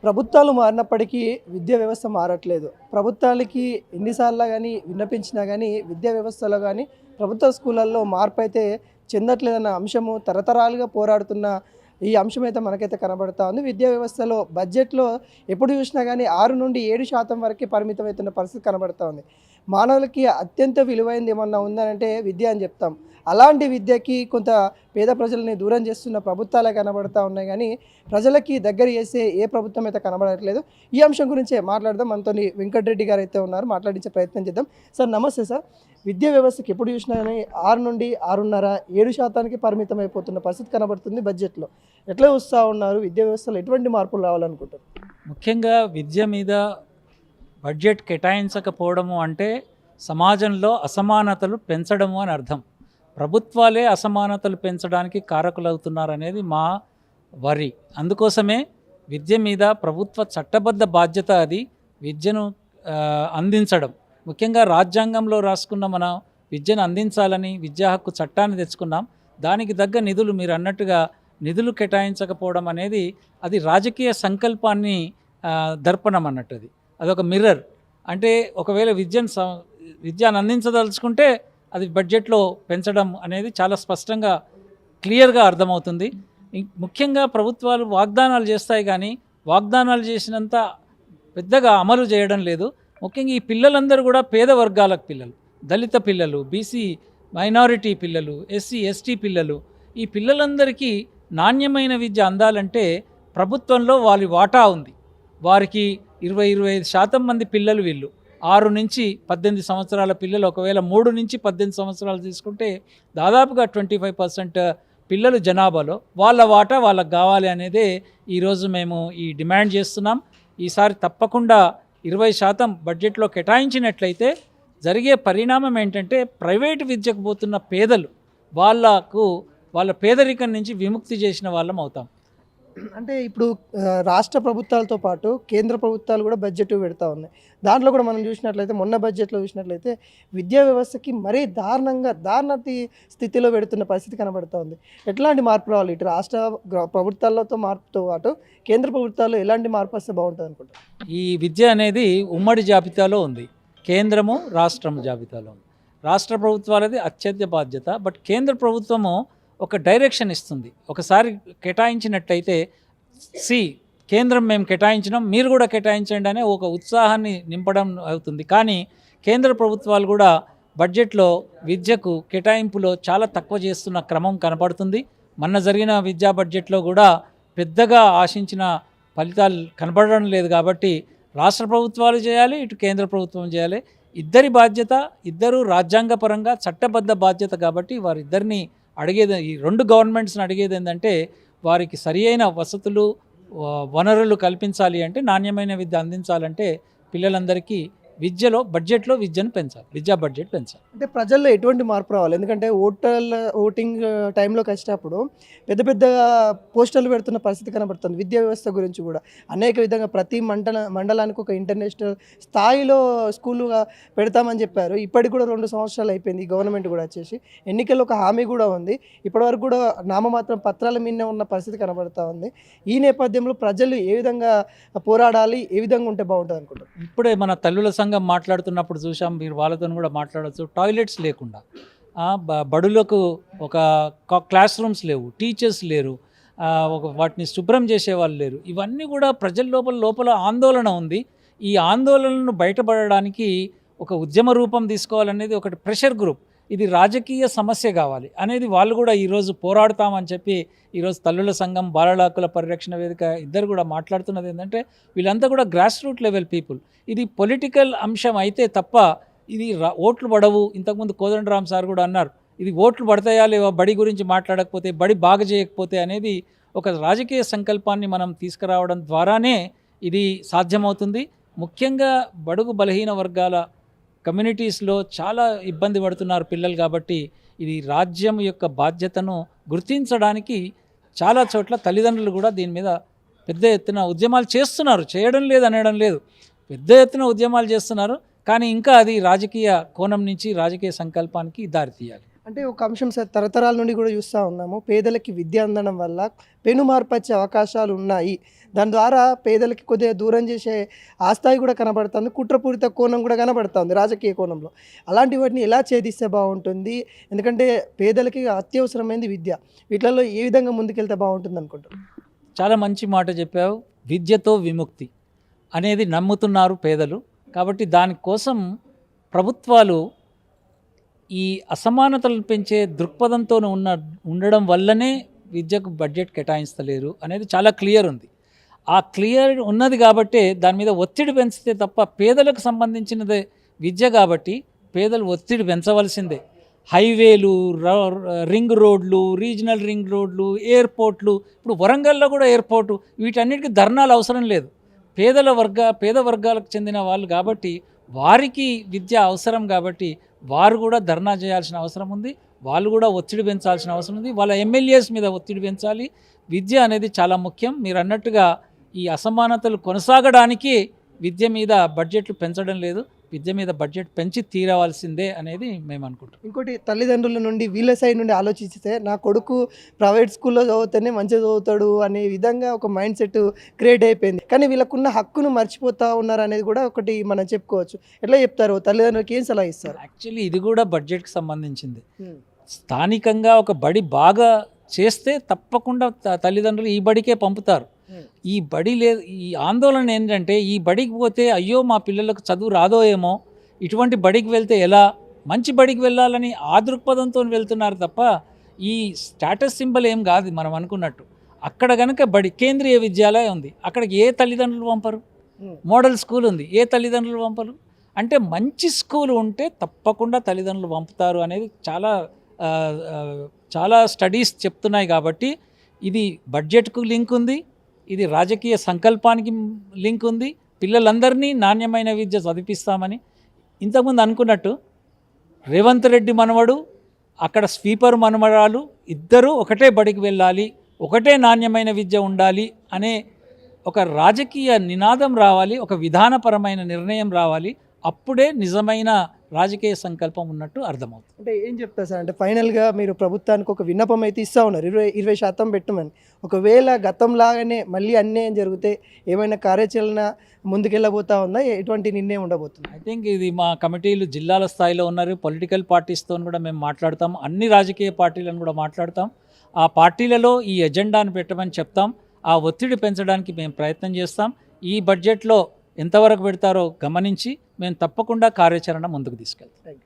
ప్రభుత్వాలు మారినప్పటికీ విద్యా వ్యవస్థ మారట్లేదు. ప్రభుత్వాలకి ఎన్నిసార్లు గానీ విన్నపించినా గానీ విద్యా వ్యవస్థలో గానీ ప్రభుత్వ స్కూళ్ళల్లో మార్పయితే చెందట్లేదన్న అంశము తరతరాలుగా పోరాడుతున్న ఈ అంశమైతే మనకైతే కనబడతా ఉంది. విద్యా వ్యవస్థలో బడ్జెట్‌లో ఎప్పుడు చూసినా గానీ 6-7% వరకే పరిమితమవుతున్న పరిస్థితి కనబడతా ఉంది. మానవులకి అత్యంత విలువైనది ఏమన్నా ఉందనంటే విద్య అని చెప్తాం. అలాంటి విద్యకి కొంత పేద ప్రజలని దూరం చేస్తున్న ప్రభుత్వాలే కనబడతా ఉన్నాయి గానీ, ప్రజలకి దగ్గర చేసే ఏ ప్రభుత్వం అయితే కనబడట్లేదు. ఈ అంశం గురించే మాట్లాడదాం. మనతోని వెంకటరెడ్డి గారైతే ఉన్నారు. మాట్లాడించే ప్రయత్నం చేద్దాం. సార్ నమస్తే సార్. విద్యా వ్యవస్థకి ఎప్పుడు చూసినా గానీ 6-6.5-7% పరిమితం అయిపోతున్న పరిస్థితి కనబడుతుంది బడ్జెట్‌లో. ఎట్లా చూస్తా ఉన్నారు? విద్యా వ్యవస్థలో ఎటువంటి మార్పులు రావాలనుకుంటారు? ముఖ్యంగా విద్య మీద బడ్జెట్ కేటాయించకపోవడము అంటే సమాజంలో అసమానతలు పెంచడము అని అర్థం. ప్రభుత్వాలే అసమానతలు పెంచడానికి కారకులవుతున్నారనేది మా వరి. అందుకోసమే విద్య మీద ప్రభుత్వ చట్టబద్ధ బాధ్యత అది విద్యను అందించడం. ముఖ్యంగా రాజ్యాంగంలో రాసుకున్న మనం విద్యను అందించాలని విద్యా హక్కు చట్టాన్ని తెచ్చుకున్నాం. దానికి తగ్గ నిధులు మీరు అన్నట్టుగా నిధులు కేటాయించకపోవడం అనేది అది రాజకీయ సంకల్పాన్ని దర్పణం అన్నట్టు. అదొక మిర్రర్. అంటే ఒకవేళ విద్యను అందించదలుచుకుంటే అది బడ్జెట్లో పెంచడం అనేది చాలా స్పష్టంగా క్లియర్గా అర్థమవుతుంది. ముఖ్యంగా ప్రభుత్వాలు వాగ్దానాలు చేస్తాయి కానీ వాగ్దానాలు చేసినంత పెద్దగా అమలు చేయడం లేదు. ముఖ్యంగా ఈ పిల్లలందరూ కూడా పేద వర్గాలకు పిల్లలు, దళిత పిల్లలు, బీసీ మైనారిటీ పిల్లలు, ఎస్సీ ఎస్టీ పిల్లలు, ఈ పిల్లలందరికీ నాణ్యమైన విద్య అందాలంటే ప్రభుత్వంలో వారి వాటా ఉంది. వారికి 20-25% మంది పిల్లలు వీళ్ళు 6-18 సంవత్సరాల పిల్లలు, ఒకవేళ 3-18 సంవత్సరాలు తీసుకుంటే దాదాపుగా 25% పిల్లలు జనాభాలో వాళ్ళ వాటా వాళ్ళకు కావాలి అనేదే ఈరోజు మేము డిమాండ్ చేస్తున్నాం. ఈసారి తప్పకుండా 20% బడ్జెట్లో కేటాయించినట్లయితే జరిగే పరిణామం ఏంటంటే ప్రైవేటు విద్యకు పోతున్న పేదలు వాళ్ళ పేదరికం నుంచి విముక్తి చేసిన వాళ్ళం అవుతాం. అంటే ఇప్పుడు రాష్ట్ర ప్రభుత్వాలతో పాటు కేంద్ర ప్రభుత్వాలు కూడా బడ్జెట్ పెడతా ఉన్నాయి. దాంట్లో కూడా మనం చూసినట్లయితే మొన్న బడ్జెట్లో చూసినట్లయితే విద్యా వ్యవస్థకి మరీ దారుణాతి స్థితిలో పెడుతున్న పరిస్థితి కనబడుతూ ఉంది. ఎట్లాంటి మార్పు రావాలి? ఇటు రాష్ట్ర ప్రభుత్వాలతో మార్పుతో పాటు కేంద్ర ప్రభుత్వాల్లో ఎలాంటి మార్పు వస్తే బాగుంటుంది అనుకుంటారు? ఈ విద్య అనేది ఉమ్మడి జాబితాలో ఉంది. కేంద్రము రాష్ట్రం జాబితాలో ఉంది. రాష్ట్ర ప్రభుత్వాలది అత్యధిక బాధ్యత. బట్ కేంద్ర ప్రభుత్వము ఒక డైరెక్షన్ ఇస్తుంది. ఒకసారి కేటాయించినట్టయితే కేంద్రం మేము కేటాయించినాం, మీరు కూడా కేటాయించండి అనే ఒక ఉత్సాహాన్ని నింపడం అవుతుంది. కానీ కేంద్ర ప్రభుత్వాలు కూడా బడ్జెట్లో విద్యకు కేటాయింపులో చాలా తక్కువ చేస్తున్న క్రమం కనపడుతుంది. మొన్న జరిగిన విద్యా బడ్జెట్లో కూడా పెద్దగా ఆశించిన ఫలితాలు కనపడడం లేదు. కాబట్టి రాష్ట్ర ప్రభుత్వాలు చేయాలి, ఇటు కేంద్ర ప్రభుత్వం చేయాలి. ఇద్దరి బాధ్యత, ఇద్దరు రాజ్యాంగపరంగా చట్టబద్ధ బాధ్యత. కాబట్టి వారిద్దరిని అడిగేది, ఈ రెండు గవర్నమెంట్స్ని అడిగేది ఏంటంటే వారికి సరి అయిన వసతులు వనరులు కల్పించాలి. అంటే నాణ్యమైన విద్య అందించాలంటే పిల్లలందరికీ బడ్జెట్లో విద్యను పెంచాలి, విద్యా బడ్జెట్ పెంచాలి. అంటే ప్రజల్లో ఎటువంటి మార్పు రావాలి? ఎందుకంటే ఓటింగ్ టైంలోకి వచ్చేటప్పుడు పెద్ద పోస్టర్లు పెడుతున్న పరిస్థితి కనబడుతుంది. విద్యా వ్యవస్థ గురించి కూడా అనేక విధంగా ప్రతి మండలానికి ఒక ఇంటర్నేషనల్ స్థాయిలో స్కూలుగా పెడతామని చెప్పారు. ఇప్పటికి కూడా 2 సంవత్సరాలు అయిపోయింది. గవర్నమెంట్ కూడా వచ్చేసి ఎన్నికల్లో ఒక హామీ కూడా ఉంది. ఇప్పటివరకు కూడా నామమాత్రం పత్రాల మీదనే ఉన్న పరిస్థితి కనబడుతూ ఉంది. ఈ నేపథ్యంలో ప్రజలు ఏ విధంగా పోరాడాలి, ఏ విధంగా ఉంటే బాగుంటుంది అనుకుంటారు? ఇప్పుడే మన తల్లుల సంఘం మాట్లాడుతున్నప్పుడు చూసాం, మీరు వాళ్ళతో కూడా మాట్లాడవచ్చు. టాయిలెట్స్ లేకుండా, బడులకు ఒక క్లాస్ రూమ్స్ లేవు, టీచర్స్ లేరు, వాటిని శుభ్రం చేసేవాళ్ళు లేరు. ఇవన్నీ కూడా ప్రజల లోపల ఆందోళన ఉంది. ఈ ఆందోళనను బయటపడడానికి ఒక ఉద్యమ రూపం తీసుకోవాలనేది ఒకటి ప్రెషర్ గ్రూప్. ఇది రాజకీయ సమస్య కావాలి అనేది వాళ్ళు కూడా ఈరోజు పోరాడతామని చెప్పి ఈరోజు తల్లుల సంఘం, బాలల హక్కుల పరిరక్షణ వేదిక ఇద్దరు కూడా మాట్లాడుతున్నది ఏంటంటే వీళ్ళంతా కూడా గ్రాస్ రూట్ లెవెల్ పీపుల్. ఇది పొలిటికల్ అంశం అయితే తప్ప ఇది ఓట్లు పడవు. ఇంతకుముందు కోదండరామ్ సార్ కూడా అన్నారు, ఇది ఓట్లు పడతాయా లేవా బడి గురించి మాట్లాడకపోతే, బడి బాగా చేయకపోతే అనేది ఒక రాజకీయ సంకల్పాన్ని మనం తీసుకురావడం ద్వారానే ఇది సాధ్యమవుతుంది. ముఖ్యంగా బడుగు బలహీన వర్గాల కమ్యూనిటీస్లో చాలా ఇబ్బంది పడుతున్నారు పిల్లలు. కాబట్టి ఇది రాజ్యం యొక్క బాధ్యతను గుర్తించడానికి చాలా చోట్ల తల్లిదండ్రులు కూడా దీని మీద పెద్ద ఎత్తున ఉద్యమాలు చేస్తున్నారు. చేయడం లేదు అనడం లేదు, పెద్ద ఎత్తున ఉద్యమాలు చేస్తున్నారు. కానీ ఇంకా అది రాజకీయ కోణం నుంచి రాజకీయ సంకల్పానికి దారితీయాలి. అంటే ఒక అంశం సార్, తరతరాల నుండి కూడా చూస్తూ ఉన్నాము, పేదలకి విద్య అందడం వల్ల పెను మార్పు వచ్చే అవకాశాలు ఉన్నాయి. దాని ద్వారా పేదలకి కొద్దిగా దూరం చేసే ఆస్థాయి కూడా కనబడుతుంది, కుట్రపూరిత కోణం కూడా కనబడుతుంది రాజకీయ కోణంలో. అలాంటి వాటిని ఎలా ఛేదిస్తే బాగుంటుంది? ఎందుకంటే పేదలకి అత్యవసరమైనది విద్య. వీటిలలో ఏ విధంగా ముందుకెళ్తే బాగుంటుంది అనుకుంటారు? చాలా మంచి మాట చెప్పావు. విద్యతో విముక్తి అనేది నమ్ముతున్నారు పేదలు. కాబట్టి దానికోసం ప్రభుత్వాలు ఈ అసమానతలను పెంచే దృక్పథంతో ఉండడం వల్లనే విద్యకు బడ్జెట్ కేటాయిస్తలేరు అనేది చాలా క్లియర్ ఉంది. ఆ క్లియర్ ఉన్నది కాబట్టే దాని మీద ఒత్తిడి పెంచితే తప్ప, పేదలకు సంబంధించినదే విద్య కాబట్టి పేదలు ఒత్తిడి పెంచవలసిందే. హైవేలు, రింగ్ రోడ్లు, రీజనల్ రింగ్ రోడ్లు, ఎయిర్పోర్ట్లు, ఇప్పుడు వరంగల్లో కూడా ఎయిర్పోర్టు, వీటన్నిటికీ ధర్నాలు అవసరం లేదు. పేద వర్గాలకు చెందిన వాళ్ళు కాబట్టి, వారికి విద్య అవసరం కాబట్టి వారు కూడా ధర్నా చేయాల్సిన అవసరం ఉంది. వాళ్ళు కూడా ఒత్తిడి పెంచాల్సిన అవసరం ఉంది. వాళ్ళ ఎమ్మెల్యేస్ మీద ఒత్తిడి పెంచాలి. విద్య అనేది చాలా ముఖ్యం. మీరు అన్నట్టుగా ఈ అసమానతలు కొనసాగడానికి విద్య మీద బడ్జెట్లు పెంచడం లేదు. విద్య మీద బడ్జెట్ పెంచి తీరవలసిందే అనేది మేము అనుకుంటాం. ఇంకోటి, తల్లిదండ్రుల నుండి వీళ్ళ సైడ్ నుండి ఆలోచిస్తే నా కొడుకు ప్రైవేట్ స్కూల్లో చదివితేనే మంచిగా చదువుతాడు అనే విధంగా ఒక మైండ్ సెట్ క్రియేట్ అయిపోయింది. కానీ వీళ్ళకున్న హక్కును మర్చిపోతూ ఉన్నారు అనేది కూడా ఒకటి మనం చెప్పుకోవచ్చు. ఎట్లా చెప్తారు? తల్లిదండ్రులకి ఏం సలహా ఇస్తారు? యాక్చువల్లీ ఇది కూడా బడ్జెట్కి సంబంధించింది. స్థానికంగా ఒక బడి బాగా చేస్తే తప్పకుండా తల్లిదండ్రులు ఈ బడికే పంపుతారు. ఈ బడి లేదు, ఈ ఆందోళన ఏంటంటే ఈ బడికి పోతే అయ్యో మా పిల్లలకు చదువు రాదో ఏమో, ఇటువంటి బడికి వెళ్తే ఎలా, మంచి బడికి వెళ్ళాలని ఆ దృక్పథంతో వెళ్తున్నారు తప్ప ఈ స్టేటస్ సింబల్ ఏం కాదు మనం అనుకున్నట్టు. అక్కడ కనుక బడి కేంద్రీయ విద్యాలయం ఉంది, అక్కడికి ఏ తల్లిదండ్రులు పంపరు. మోడల్ స్కూల్ ఉంది, ఏ తల్లిదండ్రులు పంపరు. అంటే మంచి స్కూల్ ఉంటే తప్పకుండా తల్లిదండ్రులు పంపుతారు అనేది చాలా స్టడీస్ చెప్తున్నాయి. కాబట్టి ఇది బడ్జెట్కు లింక్ ఉంది, ఇది రాజకీయ సంకల్పానికి లింక్ ఉంది. పిల్లలందరినీ నాణ్యమైన విద్య చదివిస్తామని ఇంతకుముందు అనుకున్నట్టు రేవంత్ రెడ్డి మనవడు, అక్కడ స్వీపర్ మనవరాలు ఇద్దరూ ఒకటే బడికి వెళ్ళాలి, ఒకటే నాణ్యమైన విద్య ఉండాలి అనే ఒక రాజకీయ నినాదం రావాలి, ఒక విధానపరమైన నిర్ణయం రావాలి. అప్పుడే నిజమైన రాజకీయ సంకల్పం ఉన్నట్టు అర్థమవుతుంది. అంటే ఏం చెప్తారు సార్? అంటే ఫైనల్గా మీరు ప్రభుత్వానికి ఒక విన్నపం అయితే ఇస్తూ ఉన్నారు, 20% పెట్టమని. ఒకవేళ గతంలాగానే మళ్ళీ అన్యాయం జరిగితే ఏమైనా కార్యాచరణ ముందుకెళ్ళబోతా ఉందా? ఎటువంటి నిర్ణయం ఉండబోతుంది? ఐ థింక్ ఇది మా కమిటీలు జిల్లాల స్థాయిలో ఉన్నారు. పొలిటికల్ పార్టీస్తో కూడా మేము మాట్లాడతాం, అన్ని రాజకీయ పార్టీలను కూడా మాట్లాడతాం. ఆ పార్టీలలో ఈ ఎజెండాను పెట్టమని చెప్తాం. ఆ ఒత్తిడి పెంచడానికి మేము ప్రయత్నం చేస్తాం. ఈ బడ్జెట్లో ఎంతవరకు పెడతారో గమనించి మేము తప్పకుండా కార్యాచరణ ముందుకు తీసుకెళ్తాం.